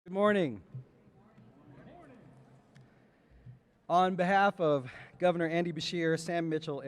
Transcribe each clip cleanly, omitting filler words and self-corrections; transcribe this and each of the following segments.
Good morning. On behalf of Governor Andy Beshear, Sam Mitchell,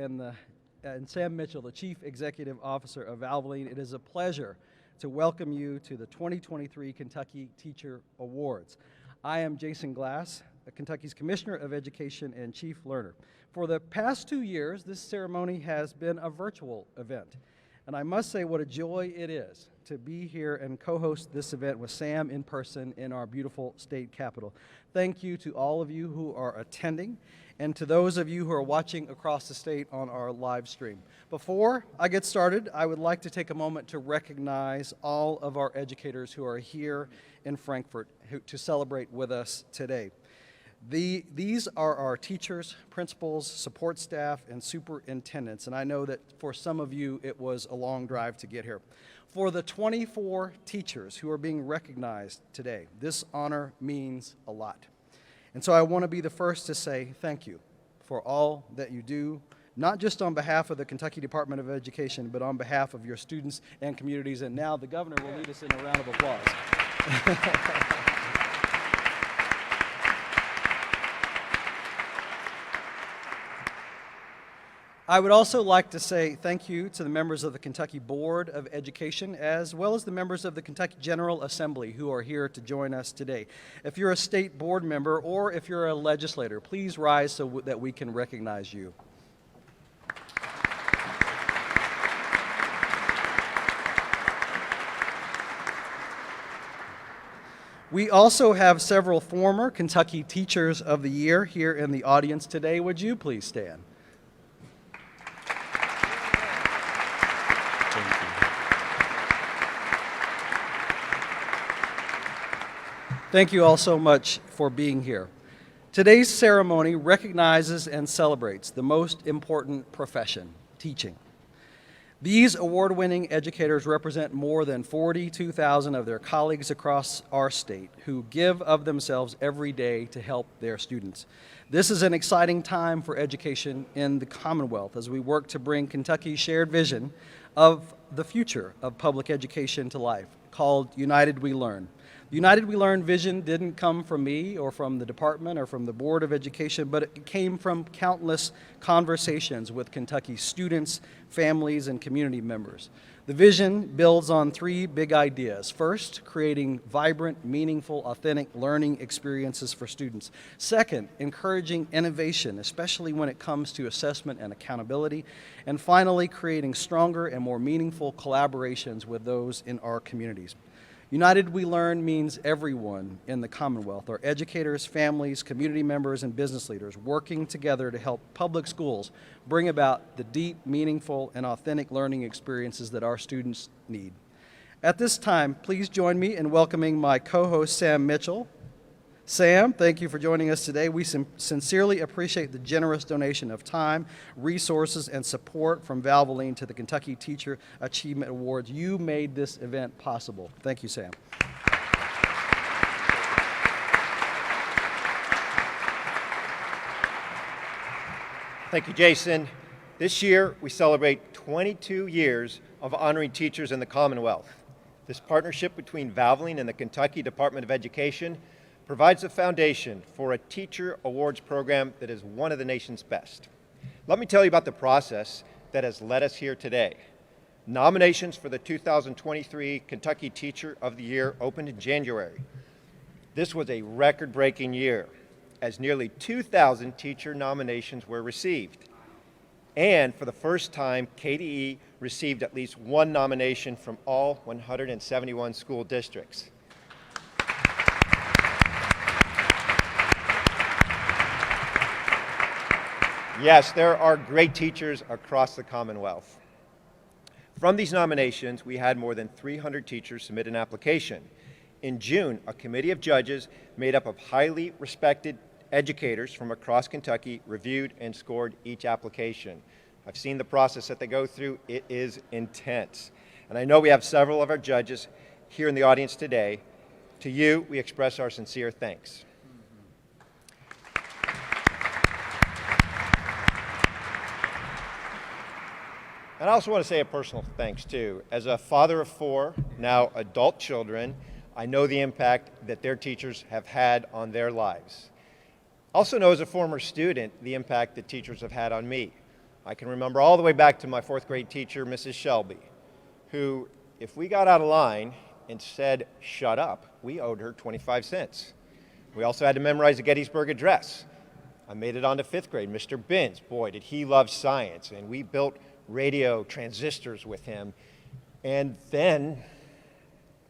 the Chief Executive Officer of Valvoline, it is a pleasure to welcome you to the 2023 Kentucky Teacher Awards. I am Jason Glass, Kentucky's Commissioner of Education and Chief Learner. For the past 2 years, this ceremony has been a virtual event. And I must say what a joy it is to be here and co-host this event with Sam in person in our beautiful state capitol. Thank you to all of you who are attending and to those of you who are watching across the state on our live stream. Before I get started, I would like to take a moment to recognize all of our educators who are here in Frankfort to celebrate with us today. These are our teachers, principals, support staff, and superintendents, and I know that for some of you it was a long drive to get here. For the 24 teachers who are being recognized today, this honor means a lot. And so I want to be the first to say thank you for all that you do, not just on behalf of the Kentucky Department of Education, but on behalf of your students and communities. And now the governor will lead us in a round of applause. I would also like to say thank you to the members of the Kentucky Board of Education, as well as the members of the Kentucky General Assembly who are here to join us today. If you're a state board member or if you're a legislator, please rise so that we can recognize you. We also have several former Kentucky Teachers of the Year here in the audience today. Would you please stand? Thank you all so much for being here. Today's ceremony recognizes and celebrates the most important profession, teaching. These award-winning educators represent more than 42,000 of their colleagues across our state who give of themselves every day to help their students. This is an exciting time for education in the Commonwealth as we work to bring Kentucky's shared vision of the future of public education to life, called United We Learn. The United We Learn vision didn't come from me or from the department or from the Board of Education, but it came from countless conversations with Kentucky students, families, and community members. The vision builds on three big ideas. First, creating vibrant, meaningful, authentic learning experiences for students. Second, encouraging innovation, especially when it comes to assessment and accountability. And finally, creating stronger and more meaningful collaborations with those in our communities. United We Learn means everyone in the Commonwealth, our educators, families, community members, and business leaders working together to help public schools bring about the deep, meaningful, and authentic learning experiences that our students need. At this time, please join me in welcoming my co-host, Sam Mitchell. Sam, thank you for joining us today. We sincerely appreciate the generous donation of time, resources, and support from Valvoline to the Kentucky Teacher Achievement Awards. You made this event possible. Thank you, Sam. Thank you, Jason. This year, we celebrate 22 years of honoring teachers in the Commonwealth. This partnership between Valvoline and the Kentucky Department of Education provides a foundation for a teacher awards program that is one of the nation's best. Let me tell you about the process that has led us here today. Nominations for the 2023 Kentucky Teacher of the Year opened in January. This was a record-breaking year, as nearly 2,000 teacher nominations were received. And for the first time, KDE received at least one nomination from all 171 school districts. Yes, there are great teachers across the Commonwealth. From these nominations, we had more than 300 teachers submit an application. In June, a committee of judges made up of highly respected educators from across Kentucky reviewed and scored each application. I've seen the process that they go through. It is intense. And I know we have several of our judges here in the audience today. To you, we express our sincere thanks. And I also want to say a personal thanks too. As a father of four, now adult children, I know the impact that their teachers have had on their lives. Also know as a former student the impact that teachers have had on me. I can remember all the way back to my 4th grade teacher, Mrs. Shelby, who, if we got out of line and said, "Shut up," we owed her 25 cents. We also had to memorize the Gettysburg Address. I made it on to 5th grade. Mr. Binns, boy, did he love science, and we built radio transistors with him. And then,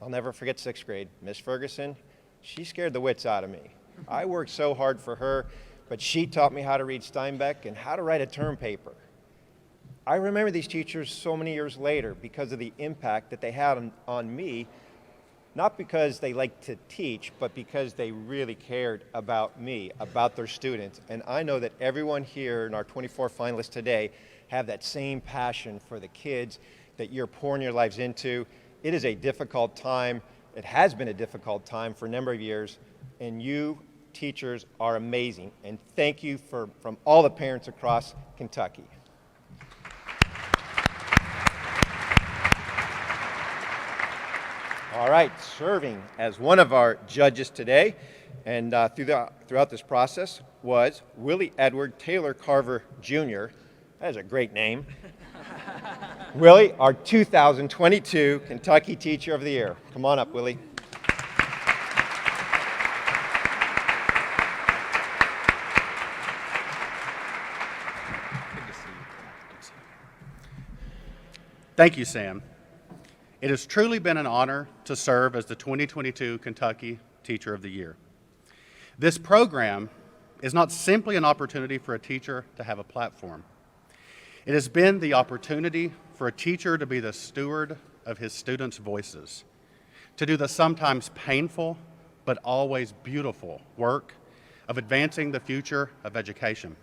I'll never forget 6th grade. Miss Ferguson, she scared the wits out of me. I worked so hard for her, but she taught me how to read Steinbeck and how to write a term paper. I remember these teachers so many years later because of the impact that they had on me, not because they liked to teach, but because they really cared about me, about their students. And I know that everyone here in our 24 finalists today have that same passion for the kids that you're pouring your lives into. It is a difficult time. It has been a difficult time for a number of years, and you teachers are amazing. And thank you from all the parents across Kentucky. All right, serving as one of our judges today and throughout this process was Willie Edward Taylor Carver Jr. That is a great name. Willie, our 2022 Kentucky Teacher of the Year. Come on up, Willie. Thank you, Sam. It has truly been an honor to serve as the 2022 Kentucky Teacher of the Year. This program is not simply an opportunity for a teacher to have a platform. It has been the opportunity for a teacher to be the steward of his students' voices, to do the sometimes painful but always beautiful work of advancing the future of education.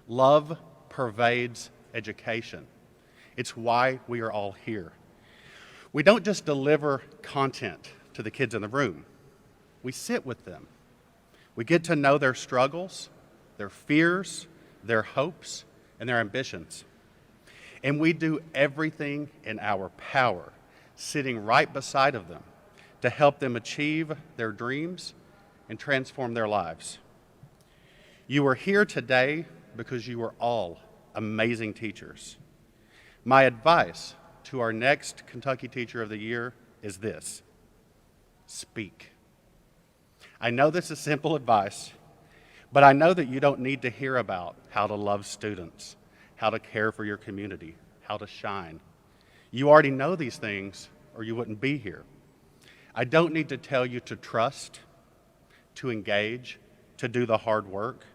Love pervades education. It's why we are all here. We don't just deliver content to the kids in the room. We sit with them. We get to know their struggles, their fears, their hopes, and their ambitions. And we do everything in our power, sitting right beside of them, to help them achieve their dreams and transform their lives. You are here today because you are all amazing teachers. My advice to our next Kentucky Teacher of the Year is this: speak. I know this is simple advice, but I know that you don't need to hear about how to love students, how to care for your community, how to shine. You already know these things or you wouldn't be here. I don't need to tell you to trust, to engage, to do the hard work.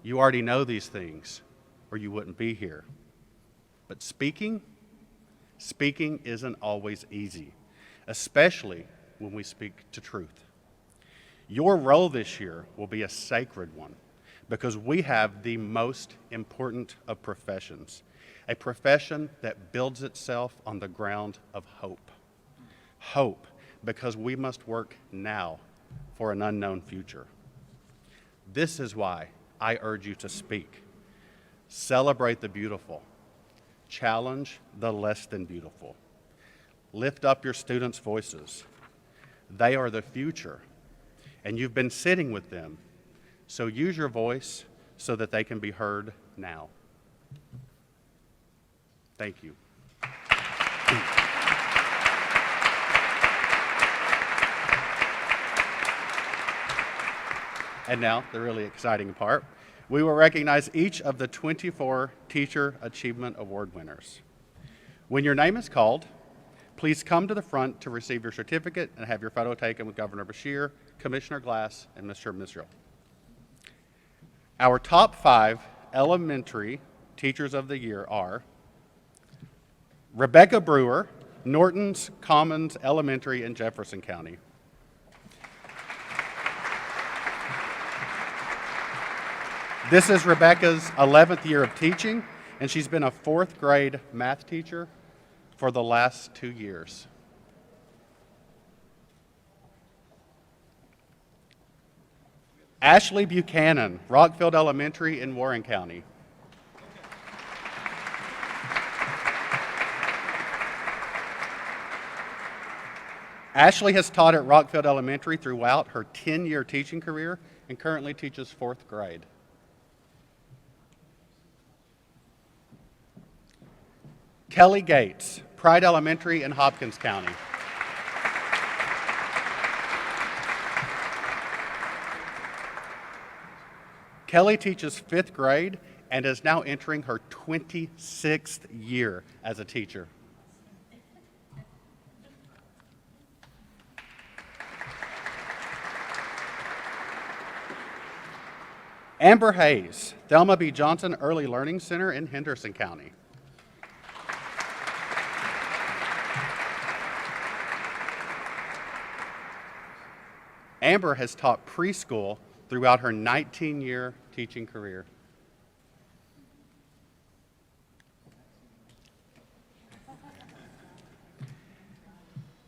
You already know these things or you wouldn't be here. But speaking isn't always easy, especially when we speak to truth. Your role this year will be a sacred one because we have the most important of professions, a profession that builds itself on the ground of hope. Hope, because we must work now for an unknown future. This is why I urge you to speak. Celebrate the beautiful. Challenge the less than beautiful. Lift up your students' voices. They are the future, and you've been sitting with them, so use your voice so that they can be heard now. Thank you. And now, the really exciting part. We will recognize each of the 24 Teacher Achievement Award winners. When your name is called, please come to the front to receive your certificate and have your photo taken with Governor Beshear, Commissioner Glass, and Mr. Misril. Our top 5 elementary Teachers of the Year are Rebecca Brewer, Norton's Commons Elementary in Jefferson County. This is Rebecca's 11th year of teaching, and she's been a 4th grade math teacher for the last 2 years. Ashley Buchanan, Rockfield Elementary in Warren County. Ashley has taught at Rockfield Elementary throughout her 10-year teaching career and currently teaches 4th grade. Kelly Gates, Pride Elementary in Hopkins County. Kelly teaches 5th grade and is now entering her 26th year as a teacher. Amber Hayes, Thelma B. Johnson Early Learning Center in Henderson County. Amber has taught preschool throughout her 19-year teaching career.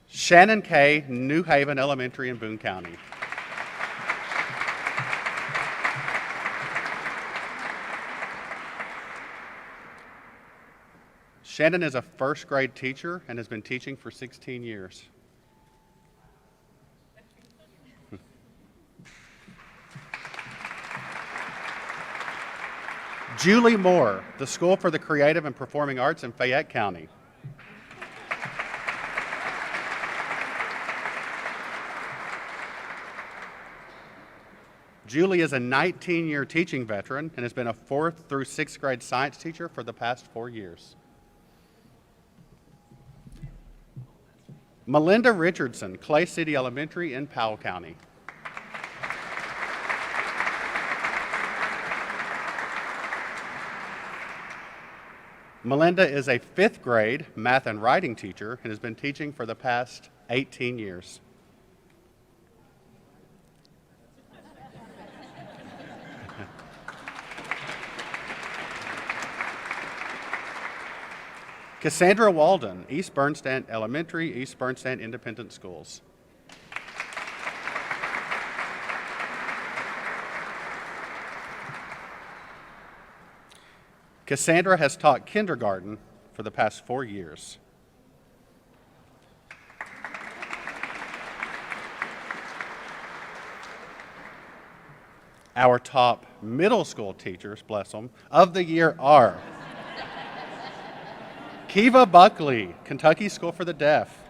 Shannon Kay, New Haven Elementary in Boone County. Shannon is a 1st grade teacher and has been teaching for 16 years. Julie Moore, the School for the Creative and Performing Arts in Fayette County. Julie is a 19-year teaching veteran and has been a 4th through 6th grade science teacher for the past 4 years. Melinda Richardson, Clay City Elementary in Powell County. Melinda is a 5th grade math and writing teacher and has been teaching for the past 18 years. Cassandra Walden, East Bernstein Elementary, East Bernstein Independent Schools. Cassandra has taught kindergarten for the past 4 years. Our top middle school teachers, bless them, of the year are Kiva Buckley, Kentucky School for the Deaf.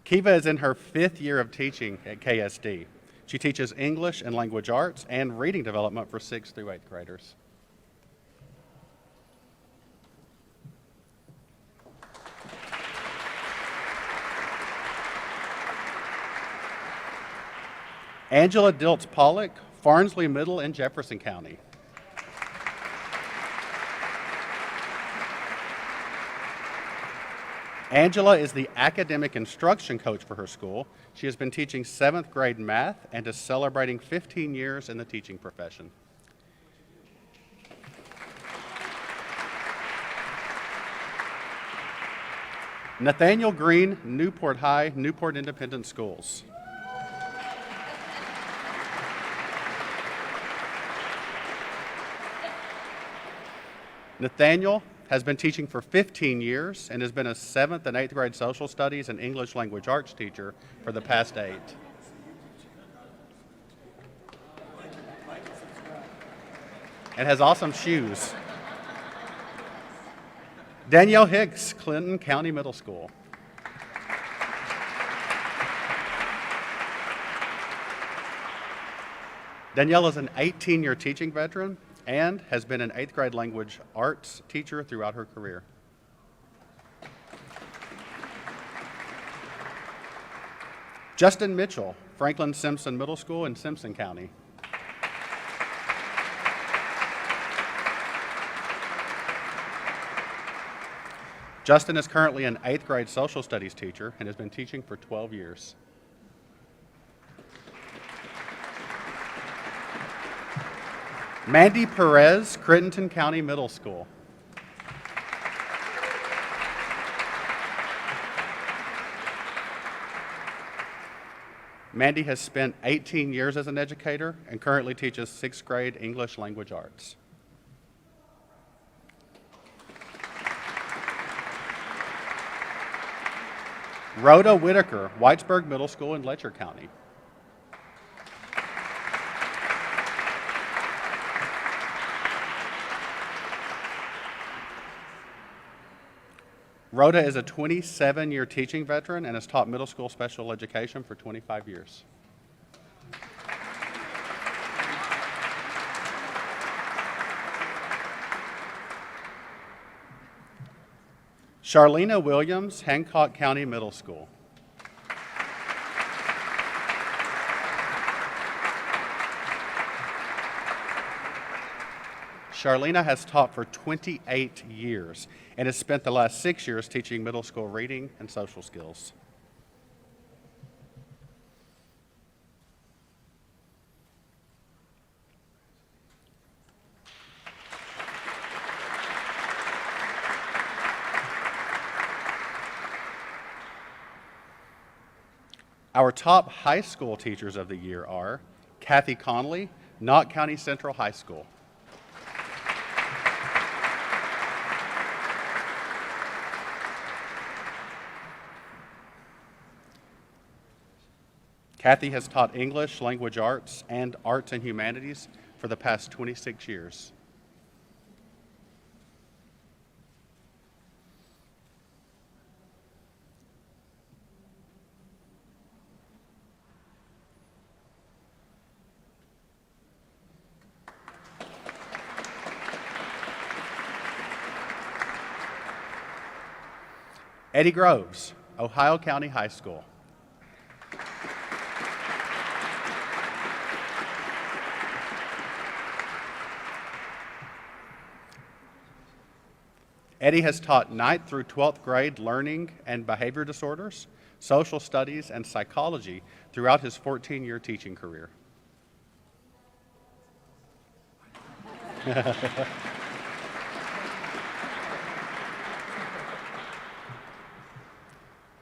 Kiva is in her 5th year of teaching at KSD. She teaches English and language arts and reading development for 6th through 8th graders. Angela Dilts Pawlik, Farnsley Middle in Jefferson County. Angela is the academic instruction coach for her school. She has been teaching 7th grade math and is celebrating 15 years in the teaching profession. Nathaniel Green, Newport High, Newport Independent Schools. Nathaniel has been teaching for 15 years and has been a 7th and 8th grade social studies and English language arts teacher for the past 8. And has awesome shoes. Danielle Hicks, Clinton County Middle School. Danielle is an 18-year teaching veteran and has been an 8th grade language arts teacher throughout her career. Justin Mitchell, Franklin Simpson Middle School in Simpson County. Justin is currently an 8th grade social studies teacher and has been teaching for 12 years. Mandy Perez, Crittenton County Middle School. Mandy has spent 18 years as an educator and currently teaches 6th grade English language arts. Rhoda Whitaker, Whitesburg Middle School in Letcher County. Rhoda is a 27-year teaching veteran and has taught middle school special education for 25 years. Charlina Williams, Hancock County Middle School. Charlina has taught for 28 years and has spent the last 6 years teaching middle school reading and social skills. Our top high school teachers of the year are Kathy Conley, Knott County Central High School. Kathy has taught English, language arts, and arts and humanities for the past 26 years. Eddie Groves, Ohio County High School. Eddie has taught 9th through 12th grade learning and behavior disorders, social studies, and psychology throughout his 14-year teaching career.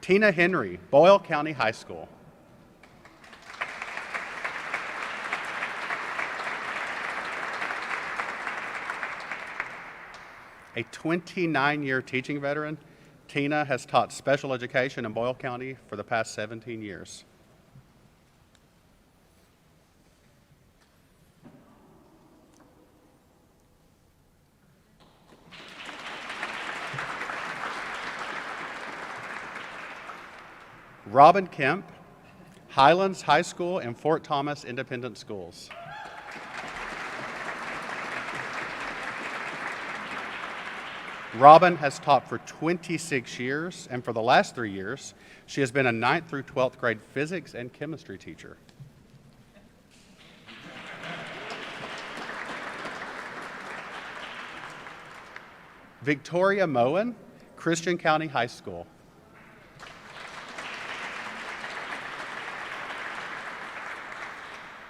Tina Henry, Boyle County High School. A 29-year teaching veteran, Tina has taught special education in Boyle County for the past 17 years. Robin Kemp, Highlands High School and Fort Thomas Independent Schools. Robin has taught for 26 years, and for the last 3 years, she has been a 9th through 12th grade physics and chemistry teacher. Victoria Moen, Christian County High School.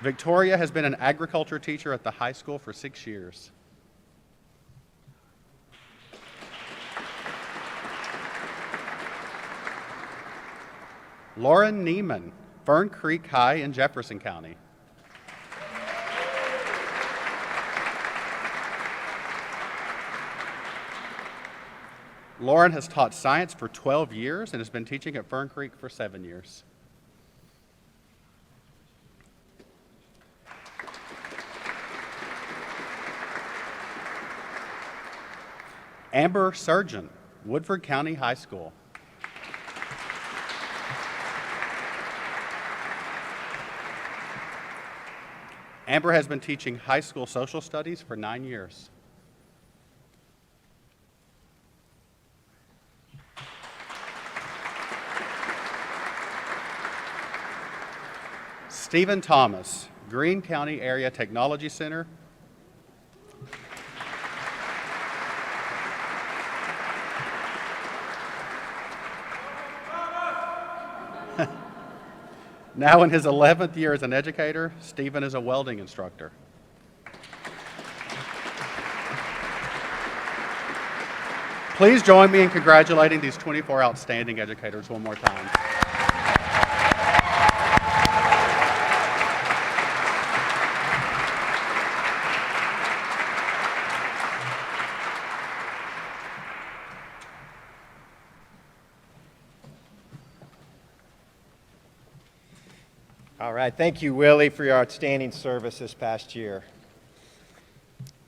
Victoria has been an agriculture teacher at the high school for 6 years. Lauren Neiman, Fern Creek High in Jefferson County. Lauren has taught science for 12 years and has been teaching at Fern Creek for 7 years. Amber Surgeon, Woodford County High School. Amber has been teaching high school social studies for 9 years. Stephen Thomas, Greene County Area Technology Center. Now in his 11th year as an educator, Stephen is a welding instructor. Please join me in congratulating these 24 outstanding educators one more time. All right, thank you, Willie, for your outstanding service this past year.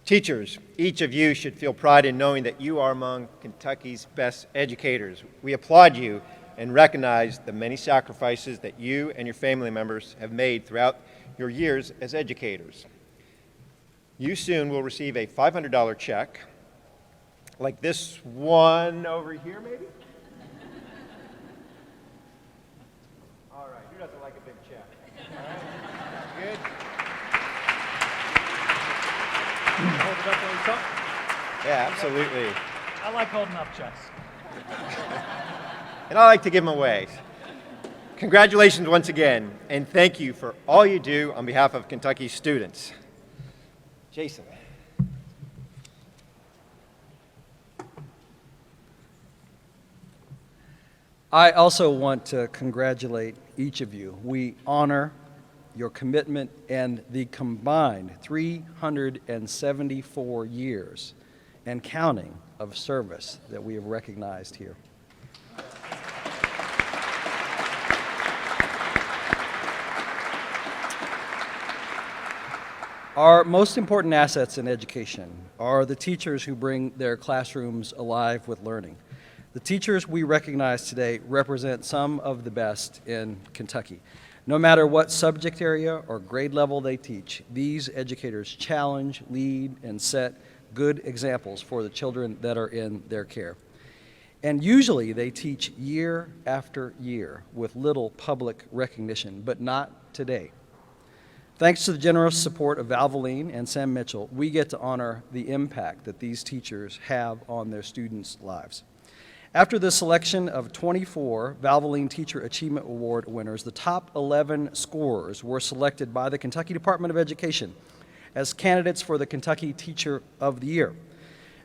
Teachers, each of you should feel pride in knowing that you are among Kentucky's best educators. We applaud you and recognize the many sacrifices that you and your family members have made throughout your years as educators. You soon will receive a $500 check, like this one over here, maybe? All right, who doesn't like a big check? All right, good. Hold it up when we talk. Yeah, absolutely. I like holding up checks. And I like to give them away. Congratulations once again, and thank you for all you do on behalf of Kentucky students. Jason. I also want to congratulate each of you. We honor your commitment and the combined 374 years and counting of service that we have recognized here. Our most important assets in education are the teachers who bring their classrooms alive with learning. The teachers we recognize today represent some of the best in Kentucky. No matter what subject area or grade level they teach, these educators challenge, lead, and set good examples for the children that are in their care. And usually they teach year after year with little public recognition, but not today. Thanks to the generous support of Valvoline and Sam Mitchell, we get to honor the impact that these teachers have on their students' lives. After the selection of 24 Valvoline Teacher Achievement Award winners, the top 11 scorers were selected by the Kentucky Department of Education as candidates for the Kentucky Teacher of the Year.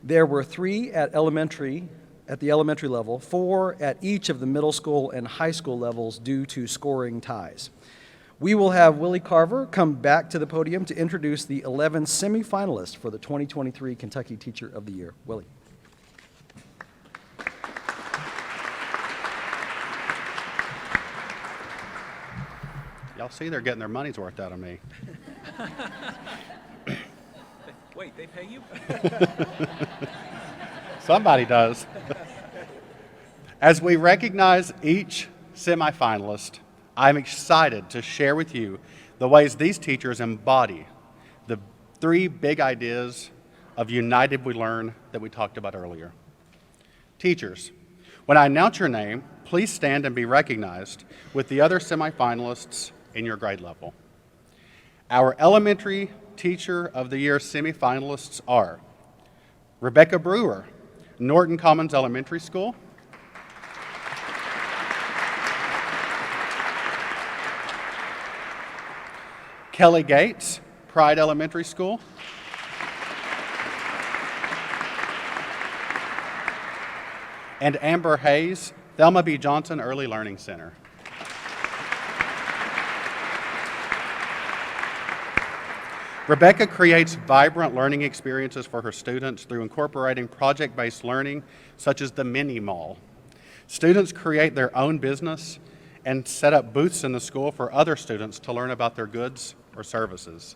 There were 3 at the elementary level, 4 at each of the middle school and high school levels due to scoring ties. We will have Willie Carver come back to the podium to introduce the 11 semifinalists for the 2023 Kentucky Teacher of the Year. Willie. Y'all see they're getting their money's worth out of me. Wait, they pay you? Somebody does. As we recognize each semifinalist, I'm excited to share with you the ways these teachers embody the 3 big ideas of United We Learn that we talked about earlier. Teachers, when I announce your name, please stand and be recognized with the other semifinalists in your grade level. Our Elementary Teacher of the Year semifinalists are Rebecca Brewer, Norton Commons Elementary School; Kelly Gates, Pride Elementary School; and Amber Hayes, Thelma B. Johnson Early Learning Center. Rebecca creates vibrant learning experiences for her students through incorporating project-based learning, such as the mini mall. Students create their own business and set up booths in the school for other students to learn about their goods or services.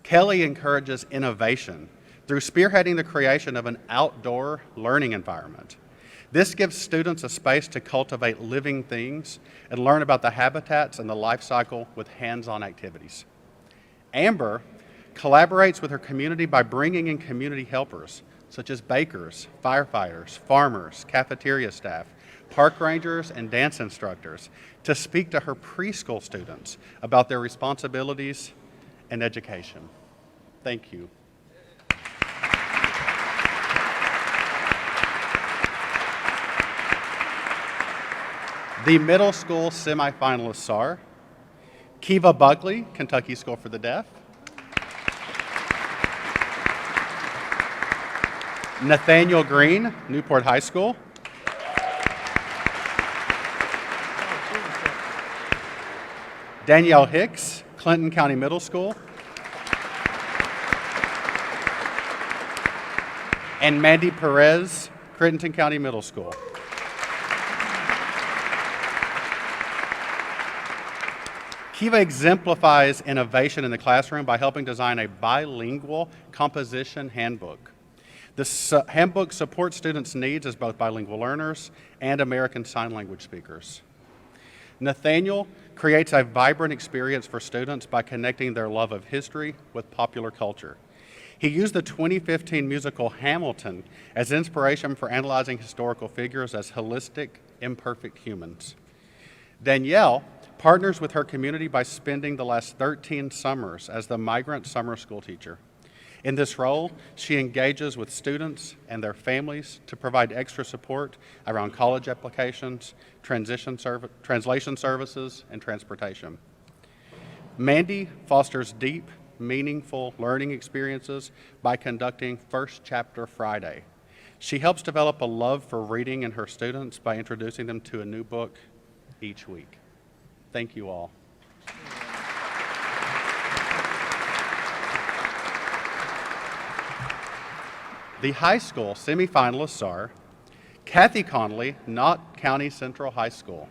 Kelly encourages innovation through spearheading the creation of an outdoor learning environment. This gives students a space to cultivate living things and learn about the habitats and the life cycle with hands-on activities. Amber collaborates with her community by bringing in community helpers, such as bakers, firefighters, farmers, cafeteria staff, park rangers, and dance instructors, to speak to her preschool students about their responsibilities and education. Thank you. The middle school semifinalists are Kiva Buckley, Kentucky School for the Deaf; Nathaniel Green, Newport High School; Danielle Hicks, Clinton County Middle School; and Mandy Perez, Crittenton County Middle School. Kiva exemplifies innovation in the classroom by helping design a bilingual composition handbook. This handbook supports students' needs as both bilingual learners and American Sign Language speakers. Nathaniel creates a vibrant experience for students by connecting their love of history with popular culture. He used the 2015 musical Hamilton as inspiration for analyzing historical figures as holistic, imperfect humans. Danielle partners with her community by spending the last 13 summers as the migrant summer school teacher. In this role, she engages with students and their families to provide extra support around college applications, translation services, and transportation. Mandy fosters deep, meaningful learning experiences by conducting First Chapter Friday. She helps develop a love for reading in her students by introducing them to a new book each week. Thank you all. The high school semifinalists are Kathy Conley, Knott County Central High School.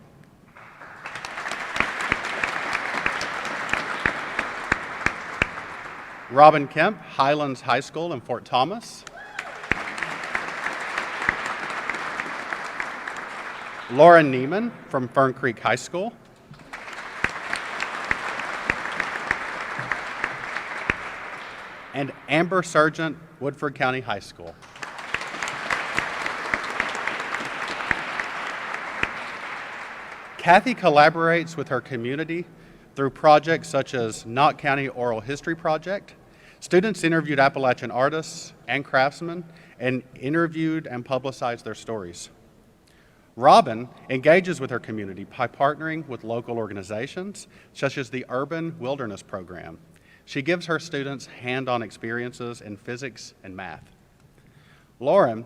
Robin Kemp, Highlands High School in Fort Thomas. Lauren Neiman from Fern Creek High School. And Amber Sargent, Woodford County High School. Kathy collaborates with her community through projects such as Knott County Oral History Project. Students interviewed Appalachian artists and craftsmen and interviewed and publicized their stories. Robin engages with her community by partnering with local organizations such as the Urban Wilderness Program. She gives her students hand-on experiences in physics and math. Lauren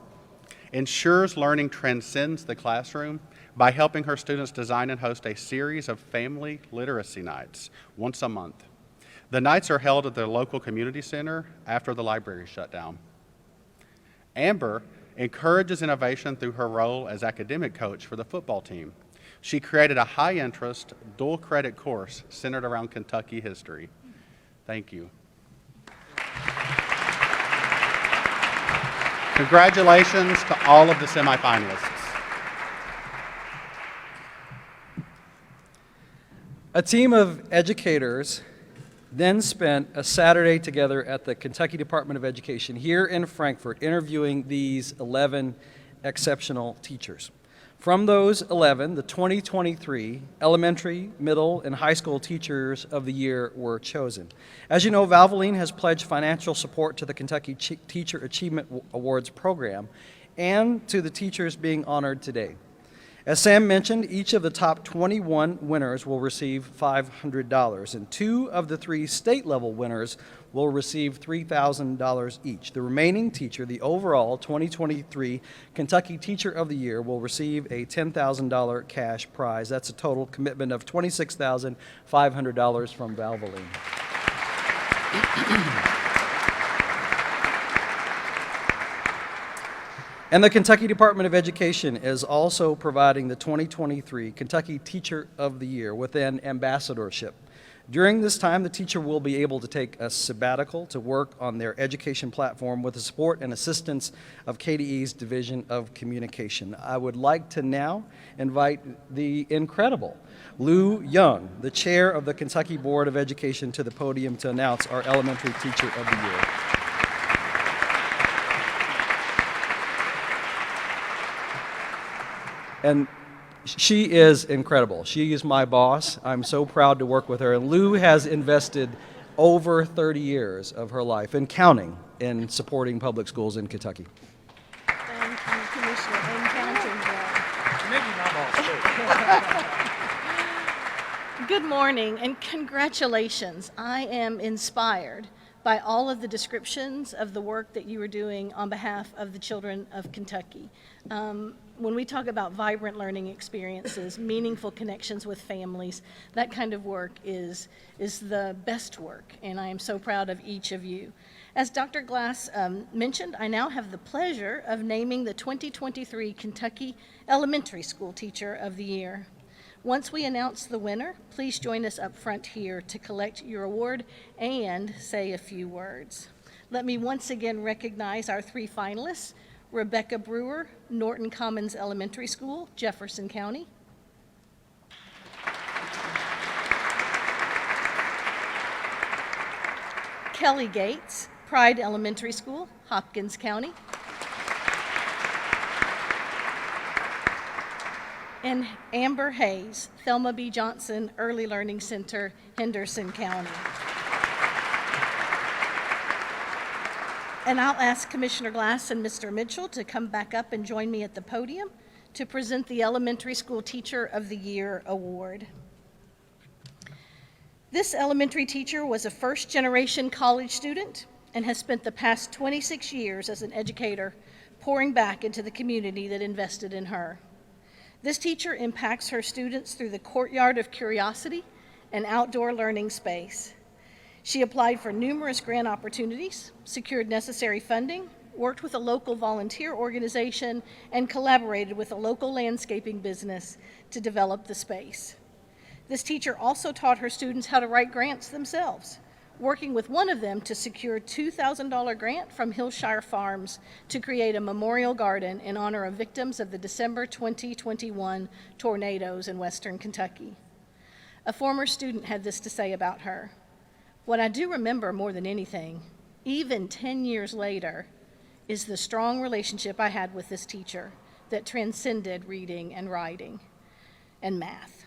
ensures learning transcends the classroom by helping her students design and host a series of family literacy nights once a month. The nights are held at the local community center after the library shut down. Amber encourages innovation through her role as academic coach for the football team. She created a high-interest, dual-credit course centered around Kentucky history. Thank you. Congratulations to all of the semifinalists. A team of educators then spent a Saturday together at the Kentucky Department of Education here in Frankfort interviewing these 11 exceptional teachers. From those 11, the 2023 elementary, middle, and high school teachers of the year were chosen. As you know, Valvoline has pledged financial support to the Kentucky Teacher Achievement Awards program and to the teachers being honored today. As Sam mentioned, each of the top 21 winners will receive $500, and 2 of the 3 state-level winners will receive $3,000 each. The remaining teacher, the overall 2023 Kentucky Teacher of the Year, will receive a $10,000 cash prize. That's a total commitment of $26,500 from Valvoline. And the Kentucky Department of Education is also providing the 2023 Kentucky Teacher of the Year with an ambassadorship. During this time, the teacher will be able to take a sabbatical to work on their education platform with the support and assistance of KDE's Division of Communication. I would like to now invite the incredible Lou Young, the chair of the Kentucky Board of Education, to the podium to announce our Elementary Teacher of the Year. And she is incredible. She is my boss. I'm so proud to work with her. And Lou has invested over 30 years of her life and counting in supporting public schools in Kentucky. Thank you, Commissioner, and counting. Maybe my boss, too. Good morning and congratulations. I am inspired by all of the descriptions of the work that you are doing on behalf of the children of Kentucky. When we talk about vibrant learning experiences, meaningful connections with families, that kind of work is the best work, and I am so proud of each of you. As Dr. Glass mentioned, I now have the pleasure of naming the 2023 Kentucky Elementary School Teacher of the Year. Once we announce the winner, please join us up front here to collect your award and say a few words. Let me once again recognize our 3 finalists: Rebecca Brewer, Norton Commons Elementary School, Jefferson County; Kelly Gates, Pride Elementary School, Hopkins County; and Amber Hayes, Thelma B. Johnson Early Learning Center, Henderson County. And I'll ask Commissioner Glass and Mr. Mitchell to come back up and join me at the podium to present the Elementary School Teacher of the Year Award. This elementary teacher was a first-generation college student and has spent the past 26 years as an educator, pouring back into the community that invested in her. This teacher impacts her students through the Courtyard of Curiosity, an outdoor learning space. She applied for numerous grant opportunities, secured necessary funding, worked with a local volunteer organization, and collaborated with a local landscaping business to develop the space. This teacher also taught her students how to write grants themselves, working with one of them to secure a $2,000 grant from Hillshire Farms to create a memorial garden in honor of victims of the December 2021 tornadoes in western Kentucky. A former student had this to say about her: "What I do remember more than anything, even 10 years later, is the strong relationship I had with this teacher that transcended reading and writing and math.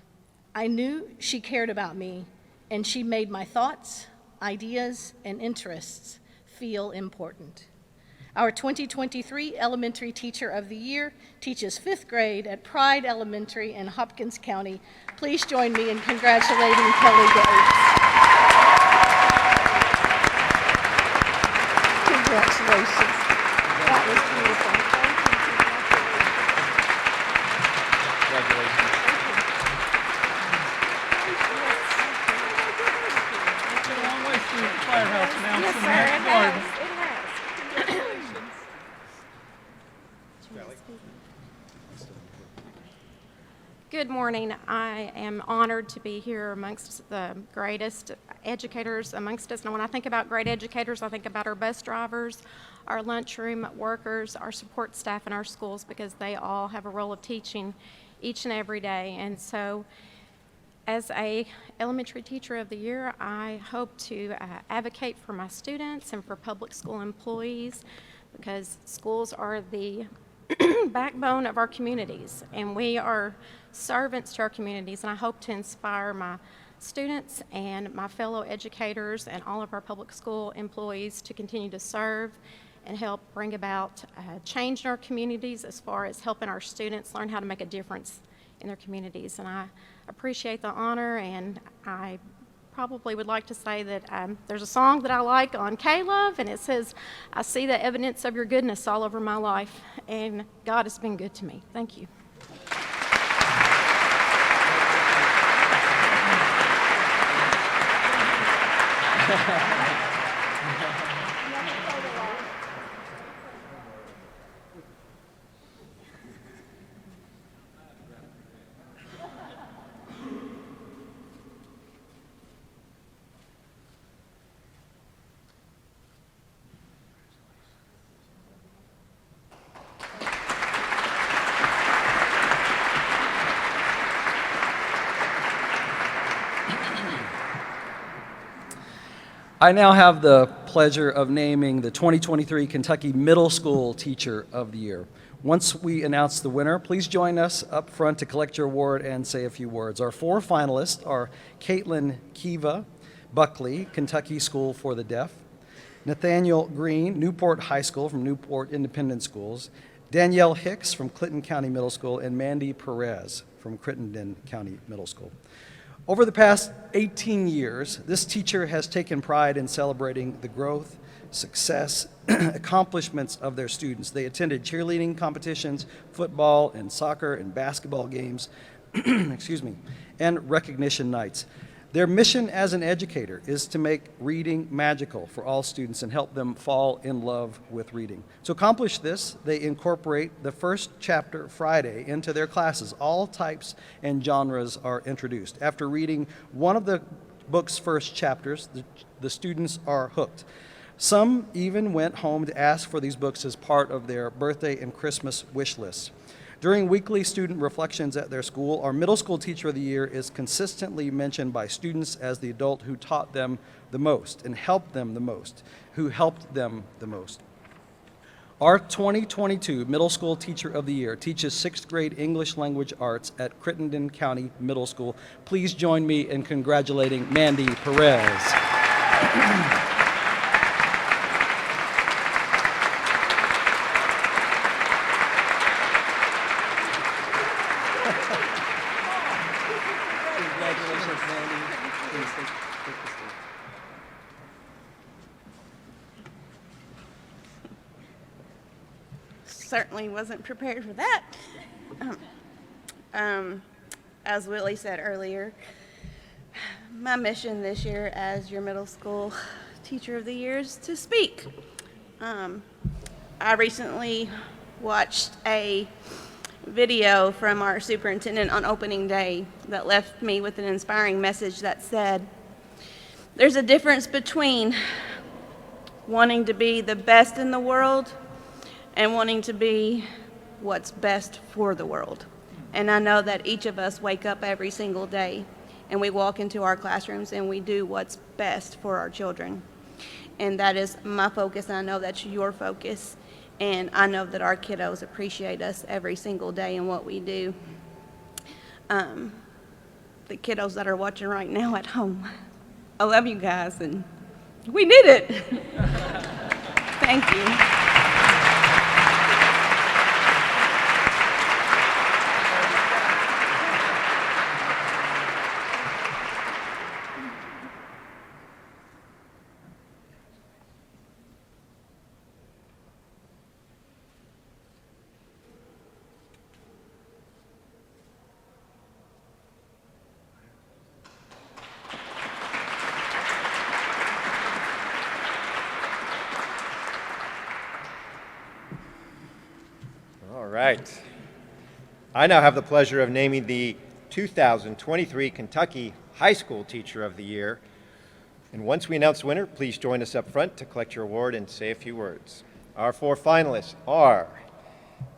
I knew she cared about me, and she made my thoughts, ideas, and interests feel important." Our 2023 Elementary Teacher of the Year teaches 5th grade at Pride Elementary in Hopkins County. Please join me in congratulating Kelly Gates. Congratulations. That was beautiful. Congratulations. It's a long way through the firehouse now. Yes, so sir, nice it garden. has. It has. Congratulations. Good morning. I am honored to be here amongst the greatest educators amongst us. And when I think about great educators, I think about our bus drivers, our lunchroom workers, our support staff in our schools, because they all have a role of teaching each and every day. And so as a elementary teacher of the year, I hope to advocate for my students and for public school employees, because schools are the backbone of our communities, and we are servants to our communities. And I hope to inspire my students and my fellow educators and all of our public school employees to continue to serve and help bring about change in our communities as far as helping our students learn how to make a difference in their communities. And I appreciate the honor, and I probably would like to say that there's a song that I like on K-Love, and it says, "I see the evidence of your goodness all over my life, and God has been good to me." Thank you. I now have the pleasure of naming the 2023 Kentucky Middle School Teacher of the Year. Once we announce the winner, please join us up front to collect your award and say a few words. Our 4 finalists are Caitlin Kiva, Buckley, Kentucky School for the Deaf; Nathaniel Green, Newport High School from Newport Independent Schools; Danielle Hicks from Clinton County Middle School; and Mandy Perez from Crittenden County Middle School. Over the past 18 years, this teacher has taken pride in celebrating the growth, success, accomplishments of their students. They attended cheerleading competitions, football and soccer and basketball games, excuse me, and recognition nights. Their mission as an educator is to make reading magical for all students and help them fall in love with reading. To accomplish this, they incorporate the first chapter Friday into their classes. All types and genres are introduced. After reading one of the book's first chapters, the students are hooked. Some even went home to ask for these books as part of their birthday and Christmas wish lists. During weekly student reflections at their school, our middle school teacher of the year is consistently mentioned by students as the adult who taught them the most and helped them the most, who helped them the most. Our 2022 middle school teacher of the year teaches 6th grade English language arts at Crittenden County Middle School. Please join me in congratulating Mandy Perez. Congratulations, Mandy. Please take the stage. Certainly wasn't prepared for that. As Willie said earlier, my mission this year as your middle school teacher of the year is to speak. I recently watched a video from our superintendent on opening day that left me with an inspiring message that said, there's a difference between wanting to be the best in the world and wanting to be what's best for the world. And I know that each of us wake up every single day and we walk into our classrooms and we do what's best for our children. And that is my focus, and I know that's your focus. And I know that our kiddos appreciate us every single day in what we do. The kiddos that are watching right now at home, I love you guys, and we did it. Thank you. All right. I now have the pleasure of naming the 2023 Kentucky High School Teacher of the Year. And once we announce the winner, please join us up front to collect your award and say a few words. Our 4 finalists are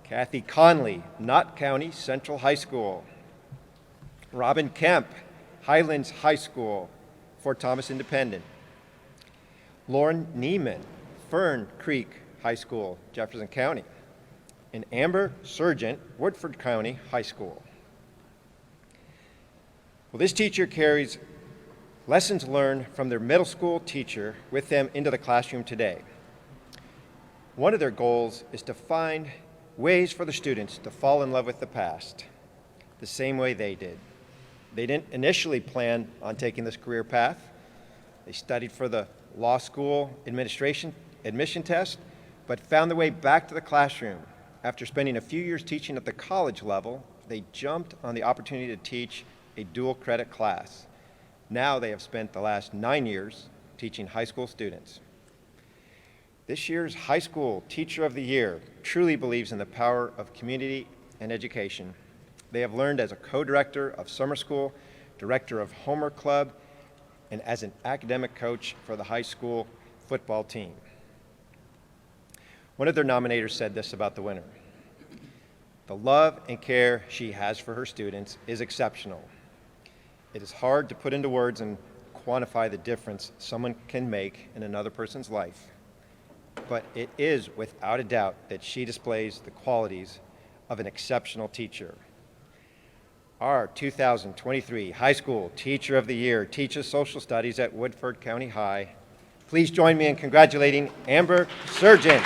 Kathy Conley, Knott County Central High School; Robin Kemp, Highlands High School, Fort Thomas Independent; Lauren Neiman, Fern Creek High School, Jefferson County; and Amber Sargent, Woodford County High School. Well, this teacher carries lessons learned from their middle school teacher with them into the classroom today. One of their goals is to find ways for the students to fall in love with the past, the same way they did. They didn't initially plan on taking this career path. They studied for the law school admission test, but found their way back to the classroom. After spending a few years teaching at the college level, they jumped on the opportunity to teach a dual credit class. Now they have spent the last 9 years teaching high school students. This year's High School Teacher of the Year truly believes in the power of community and education. They have learned as a co-director of summer school, director of homework club, and as an academic coach for the high school football team. One of their nominators said this about the winner: the love and care she has for her students is exceptional. It is hard to put into words and quantify the difference someone can make in another person's life, but it is without a doubt that she displays the qualities of an exceptional teacher. Our 2023 High School Teacher of the Year teaches social studies at Woodford County High. Please join me in congratulating Amber Sargent.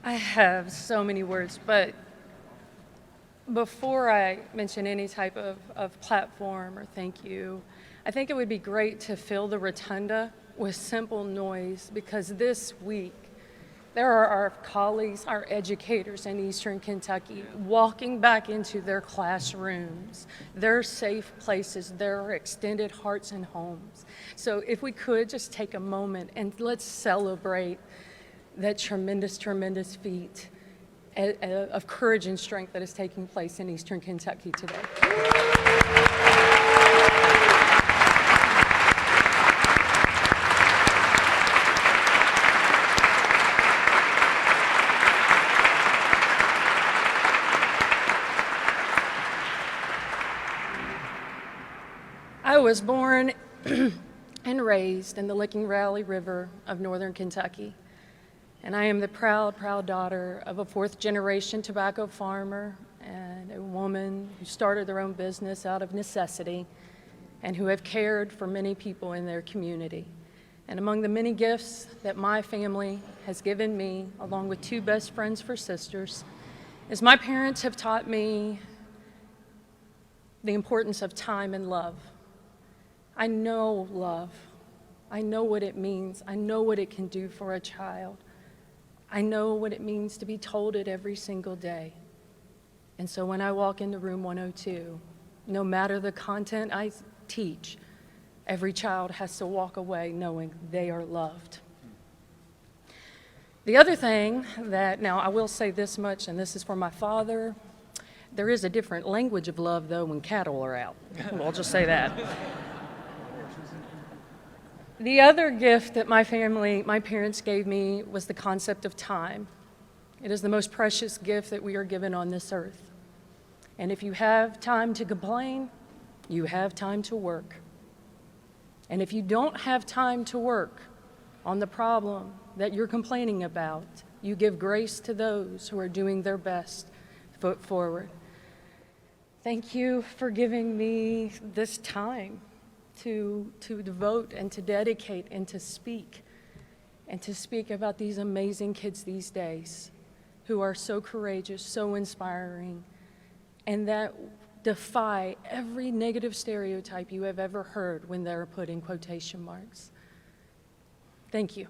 I have so many words, but Before I mention any type of platform or thank you, I think it would be great to fill the rotunda with simple noise, because this week there are our colleagues, our educators in Eastern Kentucky walking back into their classrooms, their safe places, their extended hearts and homes. So if we could just take a moment and let's celebrate that tremendous, tremendous feat of courage and strength that is taking place in Eastern Kentucky today. I was born and raised in the Licking Valley River of northern Kentucky. And I am the proud, proud daughter of a fourth-generation tobacco farmer and a woman who started their own business out of necessity and who have cared for many people in their community. And among the many gifts that my family has given me, along with two best friends for sisters, is my parents have taught me the importance of time and love. I know love. I know what it means. I know what it can do for a child. I know what it means to be told it every single day. And so when I walk into room 102, no matter the content I teach, every child has to walk away knowing they are loved. The other thing that, now I will say this much, and this is for my father, there is a different language of love though when cattle are out. I'll just say that. The other gift that my parents gave me was the concept of time. It is the most precious gift that we are given on this earth. And if you have time to complain, you have time to work. And if you don't have time to work on the problem that you're complaining about, you give grace to those who are doing their best foot forward. Thank you for giving me this time to devote and to dedicate and to speak about these amazing kids these days who are so courageous, so inspiring, and that defy every negative stereotype you have ever heard when they're put in quotation marks. Thank you.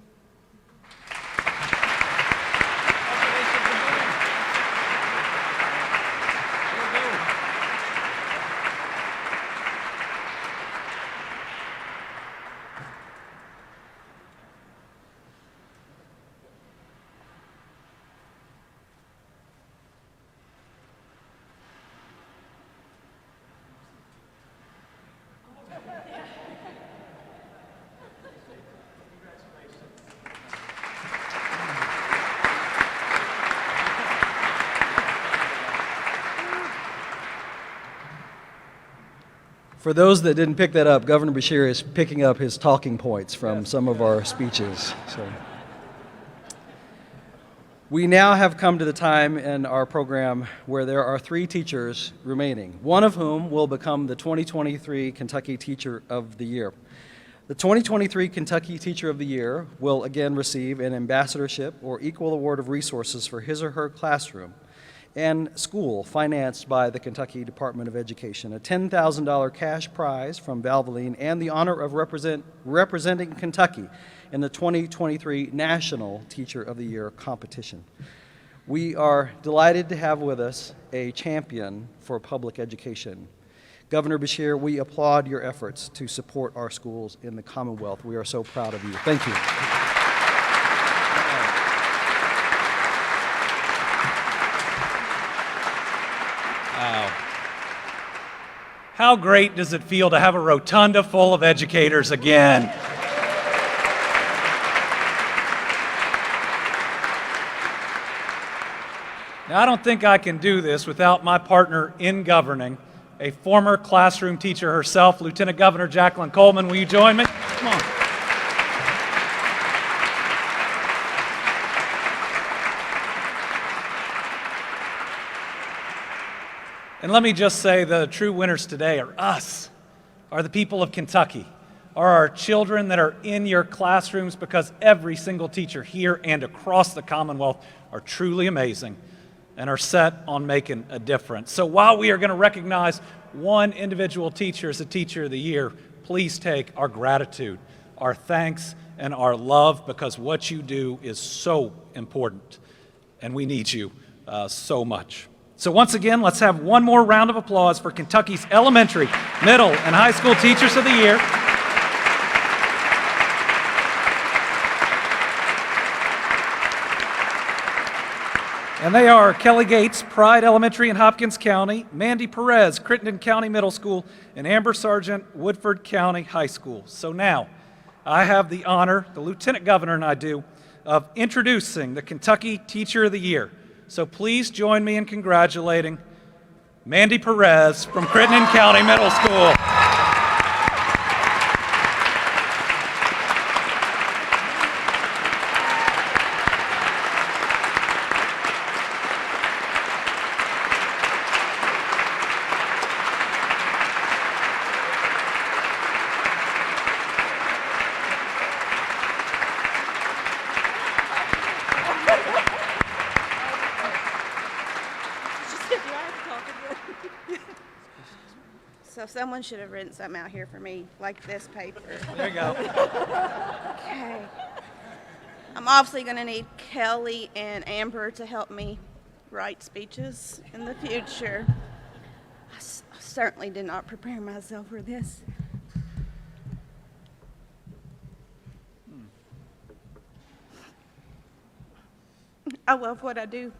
For those that didn't pick that up, Governor Beshear is picking up his talking points from some of our speeches. So, we now have come to the time in our program where there are 3 teachers remaining, one of whom will become the 2023 Kentucky Teacher of the Year. The 2023 Kentucky Teacher of the Year will again receive an ambassadorship or equal award of resources for his or her classroom and school financed by the Kentucky Department of Education, a $10,000 cash prize from Valvoline, and the honor of representing Kentucky in the 2023 National Teacher of the Year competition. We are delighted to have with us a champion for public education. Governor Beshear, we applaud your efforts to support our schools in the Commonwealth. We are so proud of you. Thank you. How great does it feel to have a rotunda full of educators again? Now, I don't think I can do this without my partner in governing, a former classroom teacher herself, Lieutenant Governor Jacqueline Coleman. Will you join me? Come on. And let me just say the true winners today are us, are the people of Kentucky, are our children that are in your classrooms, because every single teacher here and across the Commonwealth are truly amazing. and are set on making a difference. So while we are going to recognize one individual teacher as a Teacher of the Year, please take our gratitude, our thanks, and our love, because what you do is so important, and we need you so much. So once again, let's have one more round of applause for Kentucky's elementary, middle, and high school Teachers of the Year. And they are Kelly Gates, Pride Elementary in Hopkins County, Mandy Perez, Crittenden County Middle School, and Amber Sargent, Woodford County High School. So now, I have the honor, the Lieutenant Governor and I do, of introducing the Kentucky Teacher of the Year. So please join me in congratulating Mandy Perez from Crittenden County Middle School. So someone should have written something out here for me, like this paper. There you go. Okay. I'm obviously going to need Kelly and Amber to help me write speeches in the future. I certainly did not prepare myself for this. I love what I do.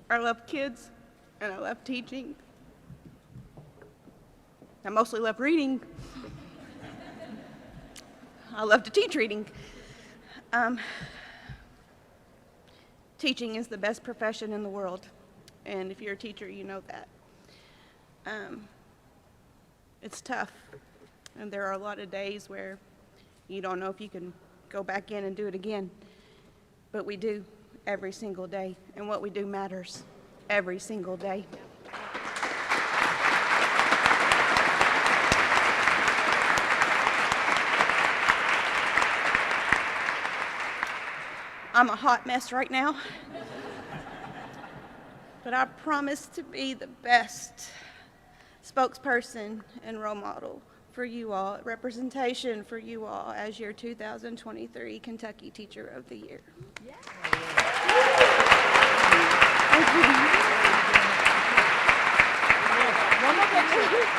I love kids, and I love teaching. I mostly love reading. I love to teach reading. Teaching is the best profession in the world, and if you're a teacher, you know that. It's tough, and there are a lot of days where you don't know if you can go back in and do it again, but we do every single day, and what we do matters every single day. I'm a hot mess right now, but I promise to be the best spokesperson and role model for you all, representation for you all as your 2023 Kentucky Teacher of the Year. Yeah. Thank you.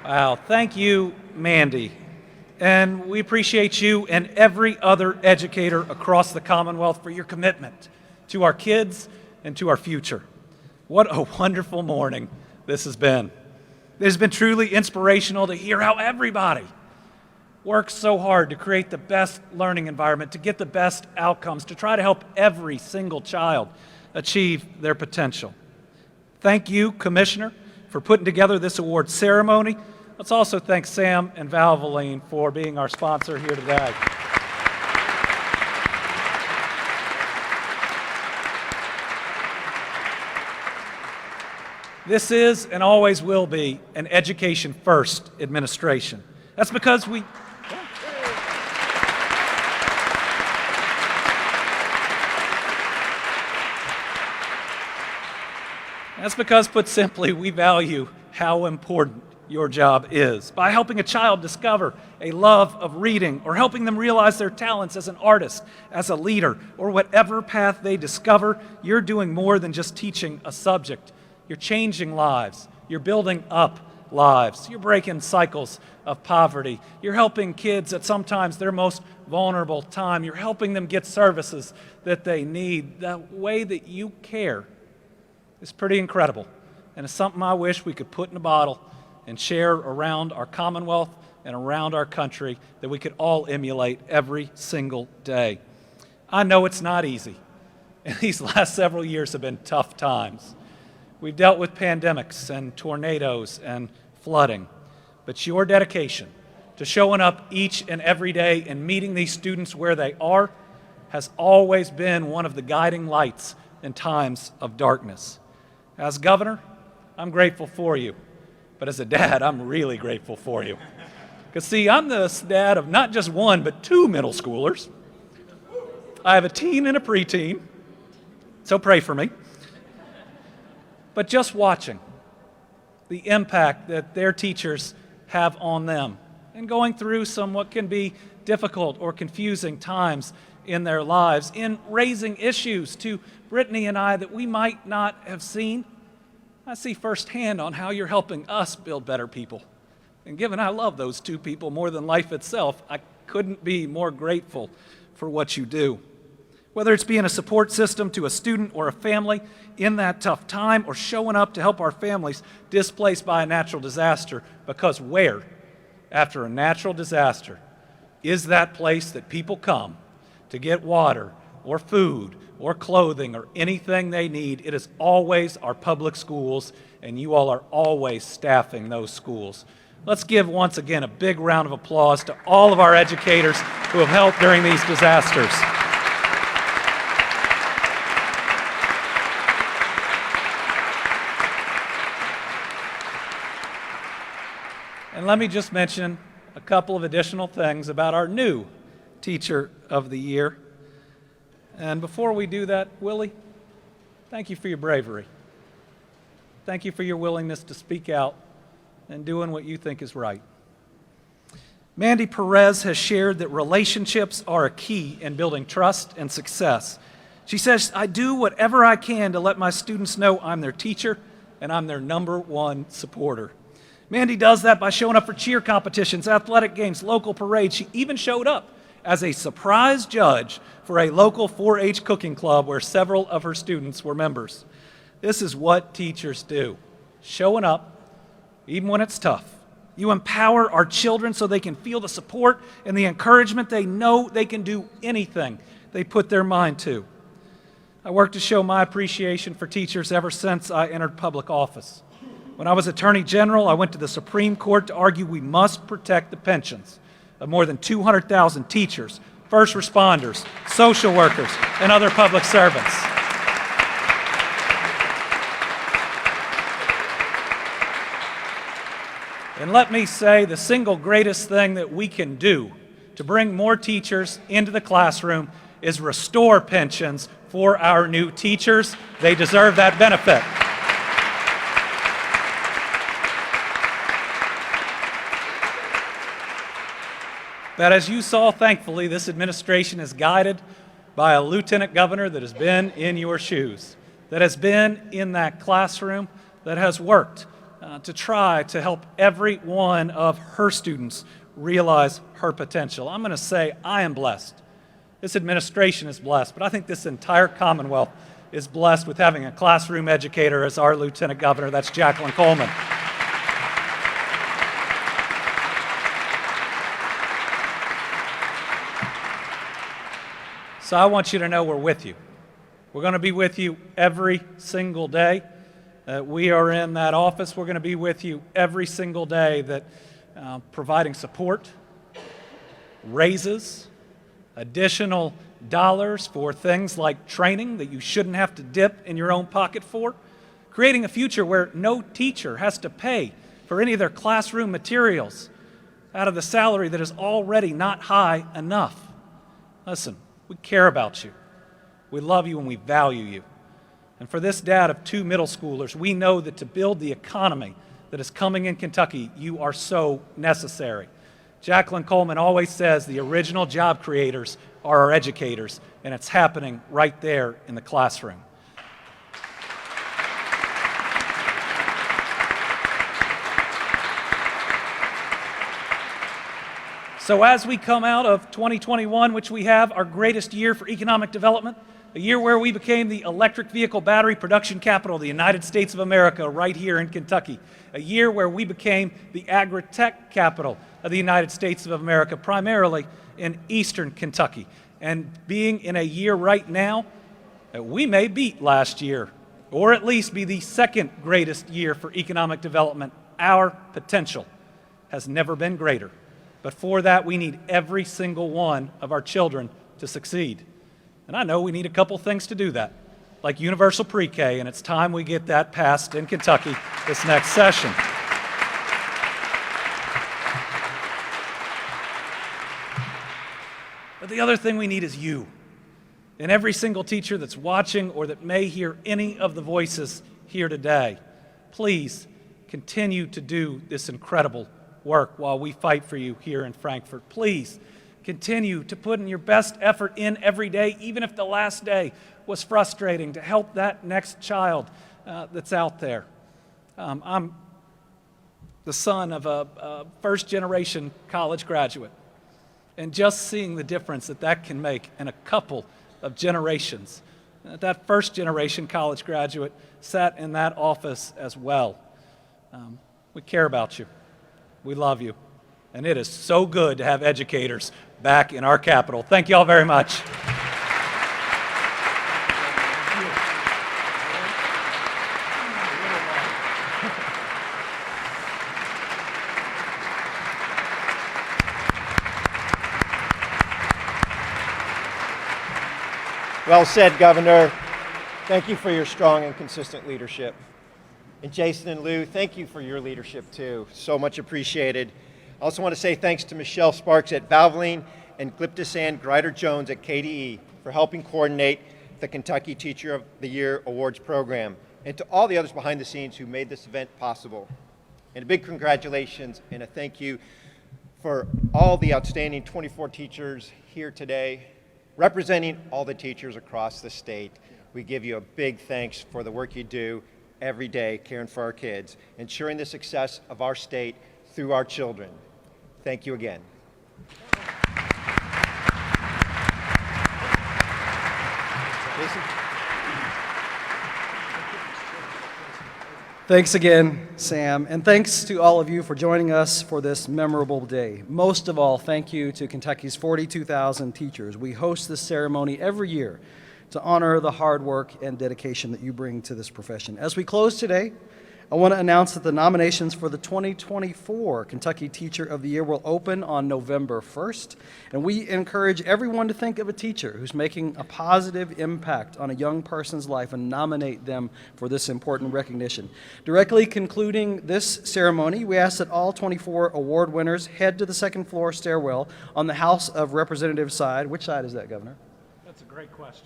Wow, thank you, Mandy. And we appreciate you and every other educator across the Commonwealth for your commitment to our kids and to our future. What a wonderful morning this has been. It has been truly inspirational to hear how everybody works so hard to create the best learning environment, to get the best outcomes, to try to help every single child achieve their potential. Thank you, Commissioner, for putting together this award ceremony. Let's also thank Sam and Valvoline for being our sponsor here today. This is and always will be an education-first administration. That's because put simply, we value how important your job is. By helping a child discover a love of reading, or helping them realize their talents as an artist, as a leader, or whatever path they discover, you're doing more than just teaching a subject. You're changing lives. You're building up lives. You're breaking cycles of poverty. You're helping kids at sometimes their most vulnerable time. You're helping them get services that they need. The way that you care is pretty incredible. and it's something I wish we could put in a bottle and share around our Commonwealth and around our country that we could all emulate every single day. I know it's not easy, and these last several years have been tough times. We've dealt with pandemics and tornadoes and flooding, but your dedication to showing up each and every day and meeting these students where they are has always been one of the guiding lights in times of darkness. As governor, I'm grateful for you, but as a dad, I'm really grateful for you. Because see, I'm the dad of not just one, but 2 middle schoolers. I have a teen and a preteen, so pray for me. But just watching the impact that their teachers have on them and going through some what can be difficult or confusing times in their lives, in raising issues to Brittany and I that we might not have seen, I see firsthand on how you're helping us build better people. And given I love those 2 people more than life itself, I couldn't be more grateful for what you do. Whether it's being a support system to a student or a family in that tough time, or showing up to help our families displaced by a natural disaster, because where, after a natural disaster, is that place that people come to get water or food or clothing or anything they need? It is always our public schools, and you all are always staffing those schools. Let's give once again a big round of applause to all of our educators who have helped during these disasters. And let me just mention a couple of additional things about our new Teacher of the Year. And before we do that, Willie, thank you for your bravery. Thank you for your willingness to speak out and doing what you think is right. Mandy Perez has shared that relationships are a key in building trust and success. She says, I do whatever I can to let my students know I'm their teacher and I'm their #1 supporter. Mandy does that by showing up for cheer competitions, athletic games, local parades. She even showed up as a surprise judge for a local 4-H cooking club where several of her students were members. This is what teachers do, showing up even when it's tough. You empower our children so they can feel the support and the encouragement. They know they can do anything they put their mind to. I worked to show my appreciation for teachers ever since I entered public office. When I was Attorney General, I went to the Supreme Court to argue we must protect the pensions of more than 200,000 teachers, first responders, social workers, and other public servants. And let me say, the single greatest thing that we can do to bring more teachers into the classroom is restore pensions for our new teachers. They deserve that benefit. But as you saw, thankfully, this administration is guided by a lieutenant governor that has been in your shoes, that has been in that classroom, that has worked to try to help every one of her students realize her potential. I'm going to say I am blessed. This administration is blessed, but I think this entire Commonwealth is blessed with having a classroom educator as our lieutenant governor. That's Jacqueline Coleman. So I want you to know we're with you. We're going to be with you every single day. We are in that office. We're going to be with you every single day, that providing support, raises, additional dollars for things like training that you shouldn't have to dip in your own pocket for, creating a future where no teacher has to pay for any of their classroom materials out of the salary that is already not high enough. Listen, we care about you. We love you and we value you. And for this dad of 2 middle schoolers, we know that to build the economy that is coming in Kentucky, you are so necessary. Jacqueline Coleman always says the original job creators are our educators, and it's happening right there in the classroom. So as we come out of 2021, which we have our greatest year for economic development, A year where we became the electric vehicle battery production capital of the United States of America right here in Kentucky. A year where we became the agri-tech capital of the United States of America, primarily in eastern Kentucky. And being in a year right now, we may beat last year, or at least be the second greatest year for economic development. Our potential has never been greater. But for that, we need every single one of our children to succeed. And I know we need a couple things to do that, like universal pre-K, and it's time we get that passed in Kentucky this next session. But the other thing we need is you. And every single teacher that's watching or that may hear any of the voices here today, please continue to do this incredible work while we fight for you here in Frankfort. Please continue to put in your best effort in every day, even if the last day was frustrating, to help that next child that's out there. I'm the son of a first-generation college graduate, and just seeing the difference that can make in a couple of generations. That first-generation college graduate sat in that office as well. We care about you. We love you. And it is so good to have educators back in our capital. Thank you all very much. Well said, Governor. Thank you for your strong and consistent leadership. And Jason and Lou, thank you for your leadership too. So much appreciated. I also want to say thanks to Michelle Sparks at Valvoline and Gliptis Grider-Jones at KDE for helping coordinate the Kentucky Teacher of the Year Awards program, and to all the others behind the scenes who made this event possible. And a big congratulations and a thank you for all the outstanding 24 teachers here today, representing all the teachers across the state. We give you a big thanks for the work you do every day caring for our kids, ensuring the success of our state through our children. Thank you again. Jason? Thanks again, Sam, and thanks to all of you for joining us for this memorable day. Most of all, thank you to Kentucky's 42,000 teachers. We host this ceremony every year to honor the hard work and dedication that you bring to this profession. As we close today, I want to announce that the nominations for the 2024 Kentucky Teacher of the Year will open on November 1st, and we encourage everyone to think of a teacher who's making a positive impact on a young person's life and nominate them for this important recognition. Directly concluding this ceremony, we ask that all 24 award winners head to the second floor stairwell on the House of Representatives side. Which side is that, Governor? That's a great question.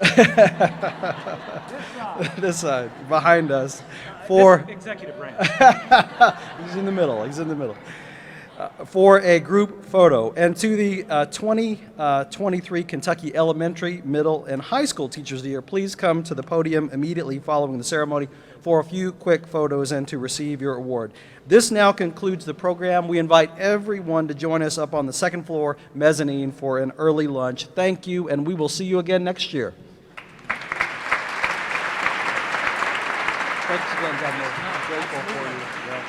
This side, behind us. For executive branch. He's in the middle. He's in the middle. For a group photo. And to the 2023 Kentucky Elementary, Middle, and High School Teachers of the Year, please come to the podium immediately following the ceremony for a few quick photos and to receive your award. This now concludes the program. We invite everyone to join us up on the second floor mezzanine for an early lunch. Thank you, and we will see you again next year. Thanks again, Governor. Grateful for you. Yeah.